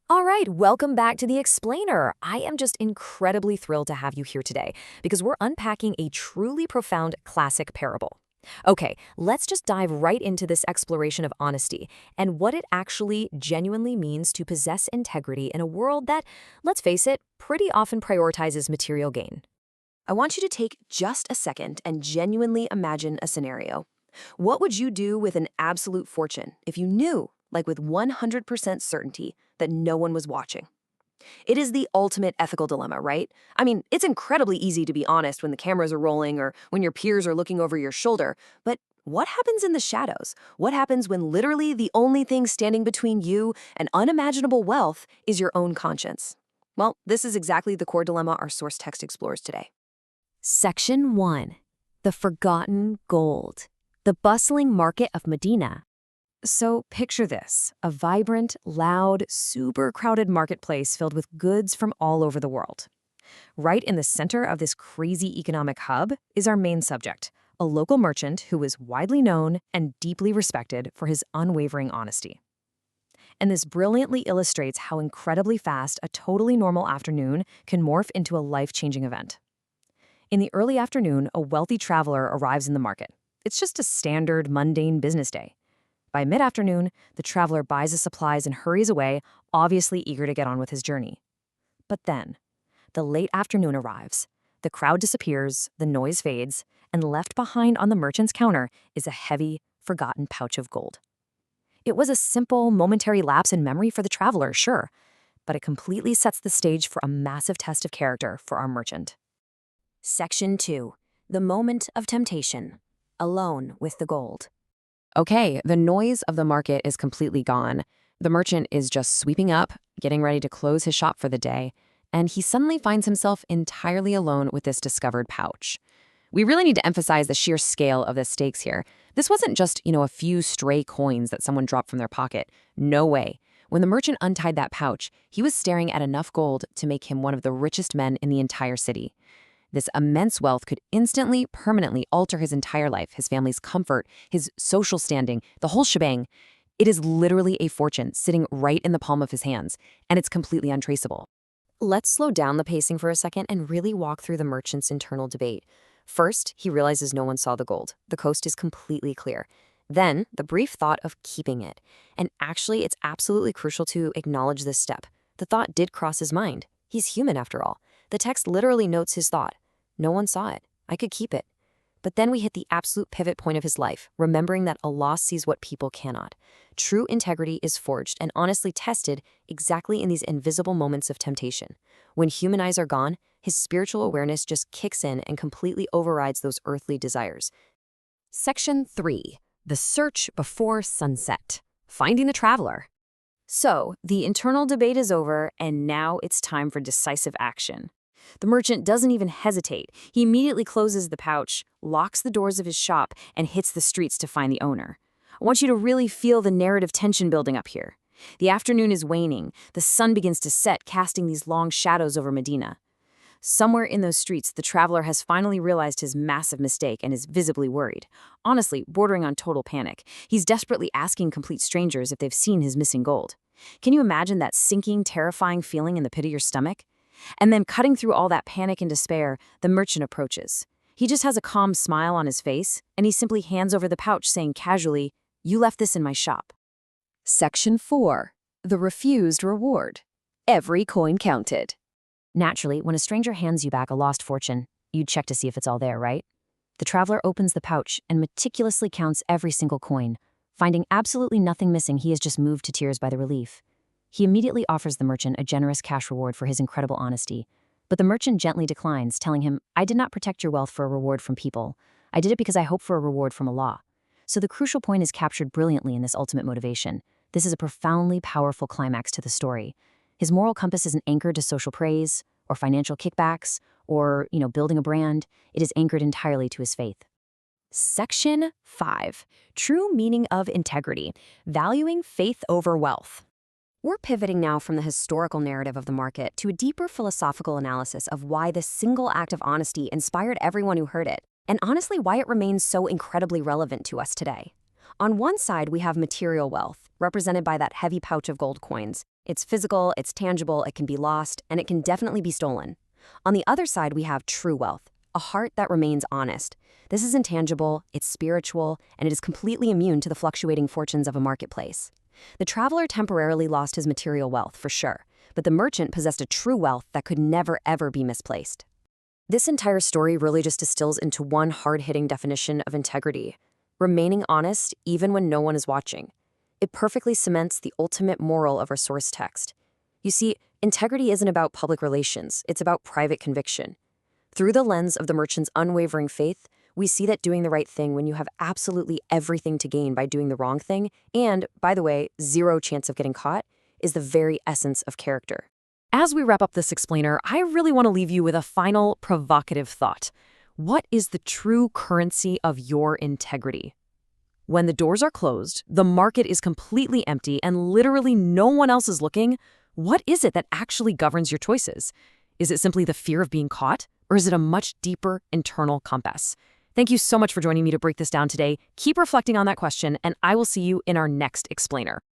All right, welcome back to The Explainer. I am just incredibly thrilled to have you here today because we're unpacking a truly profound classic parable. Okay, let's just dive right into this exploration of honesty and what it actually genuinely means to possess integrity in a world that, let's face it, pretty often prioritizes material gain. I want you to take just a second and genuinely imagine a scenario. What would you do with an absolute fortune if you knew, like with 100% certainty, that no one was watching? It is the ultimate ethical dilemma, right? I mean, it's incredibly easy to be honest when the cameras are rolling or when your peers are looking over your shoulder, but what happens in the shadows? What happens when literally the only thing standing between you and unimaginable wealth is your own conscience? Well, this is exactly the core dilemma our source text explores today. Section 1. The Forgotten Gold. The bustling market of Medina. So picture this, a vibrant, loud, super crowded marketplace filled with goods from all over the world. Right in the center of this crazy economic hub is our main subject, a local merchant who is widely known and deeply respected for his unwavering honesty. And this brilliantly illustrates how incredibly fast a totally normal afternoon can morph into a life-changing event. In the early afternoon, a wealthy traveler arrives in the market. It's just a standard, mundane business day. By mid-afternoon, the traveler buys his supplies and hurries away, obviously eager to get on with his journey. But then, the late afternoon arrives. The crowd disappears, the noise fades, and left behind on the merchant's counter is a heavy, forgotten pouch of gold. It was a simple, momentary lapse in memory for the traveler, sure, but it completely sets the stage for a massive test of character for our merchant. Section 2. The Moment of Temptation. Alone with the gold. Okay, the noise of the market is completely gone. The merchant is just sweeping up, getting ready to close his shop for the day, and he suddenly finds himself entirely alone with this discovered pouch. We really need to emphasize the sheer scale of the stakes here. This wasn't just, a few stray coins that someone dropped from their pocket. No way. When the merchant untied that pouch, he was staring at enough gold to make him one of the richest men in the entire city. This immense wealth could instantly, permanently alter his entire life, his family's comfort, his social standing, the whole shebang. It is literally a fortune sitting right in the palm of his hands, and it's completely untraceable. Let's slow down the pacing for a second and really walk through the merchant's internal debate. First, he realizes no one saw the gold. The coast is completely clear. Then, the brief thought of keeping it. And actually, it's absolutely crucial to acknowledge this step. The thought did cross his mind. He's human after all. The text literally notes his thought. No one saw it. I could keep it. But then we hit the absolute pivot point of his life, remembering that Allah sees what people cannot. True integrity is forged and honestly tested exactly in these invisible moments of temptation. When human eyes are gone, his spiritual awareness just kicks in and completely overrides those earthly desires. Section 3. The Search Before Sunset. Finding the Traveler. So, the internal debate is over, and now it's time for decisive action. The merchant doesn't even hesitate. He immediately closes the pouch, locks the doors of his shop, and hits the streets to find the owner. I want you to really feel the narrative tension building up here. The afternoon is waning. The sun begins to set, casting these long shadows over Medina. Somewhere in those streets, the traveler has finally realized his massive mistake and is visibly worried. Honestly, bordering on total panic. He's desperately asking complete strangers if they've seen his missing gold. Can you imagine that sinking, terrifying feeling in the pit of your stomach? And then cutting through all that panic and despair, the merchant approaches. He just has a calm smile on his face, and he simply hands over the pouch saying casually, "You left this in my shop." Section 4. The Refused Reward. Every coin counted. Naturally, when a stranger hands you back a lost fortune, you'd check to see if it's all there, right? The traveler opens the pouch and meticulously counts every single coin. Finding absolutely nothing missing, he is just moved to tears by the relief. He immediately offers the merchant a generous cash reward for his incredible honesty. But the merchant gently declines, telling him, "I did not protect your wealth for a reward from people. I did it because I hope for a reward from Allah." So the crucial point is captured brilliantly in this ultimate motivation. This is a profoundly powerful climax to the story. His moral compass isn't anchored to social praise or financial kickbacks or, building a brand. It is anchored entirely to his faith. Section 5. True Meaning of Integrity. Valuing Faith over Wealth. We're pivoting now from the historical narrative of the market to a deeper philosophical analysis of why this single act of honesty inspired everyone who heard it, and honestly why it remains so incredibly relevant to us today. On one side, we have material wealth, represented by that heavy pouch of gold coins. It's physical, it's tangible, it can be lost, and it can definitely be stolen. On the other side, we have true wealth, a heart that remains honest. This is intangible, it's spiritual, and it is completely immune to the fluctuating fortunes of a marketplace. The traveler temporarily lost his material wealth, for sure, but the merchant possessed a true wealth that could never, ever be misplaced. This entire story really just distills into one hard-hitting definition of integrity: remaining honest even when no one is watching. It perfectly cements the ultimate moral of our source text. You see, integrity isn't about public relations, it's about private conviction. Through the lens of the merchant's unwavering faith, we see that doing the right thing when you have absolutely everything to gain by doing the wrong thing, and, by the way, zero chance of getting caught, is the very essence of character. As we wrap up this explainer, I really want to leave you with a final provocative thought. What is the true currency of your integrity? When the doors are closed, the market is completely empty, and literally no one else is looking, what is it that actually governs your choices? Is it simply the fear of being caught, or is it a much deeper internal compass? Thank you so much for joining me to break this down today. Keep reflecting on that question, and I will see you in our next explainer.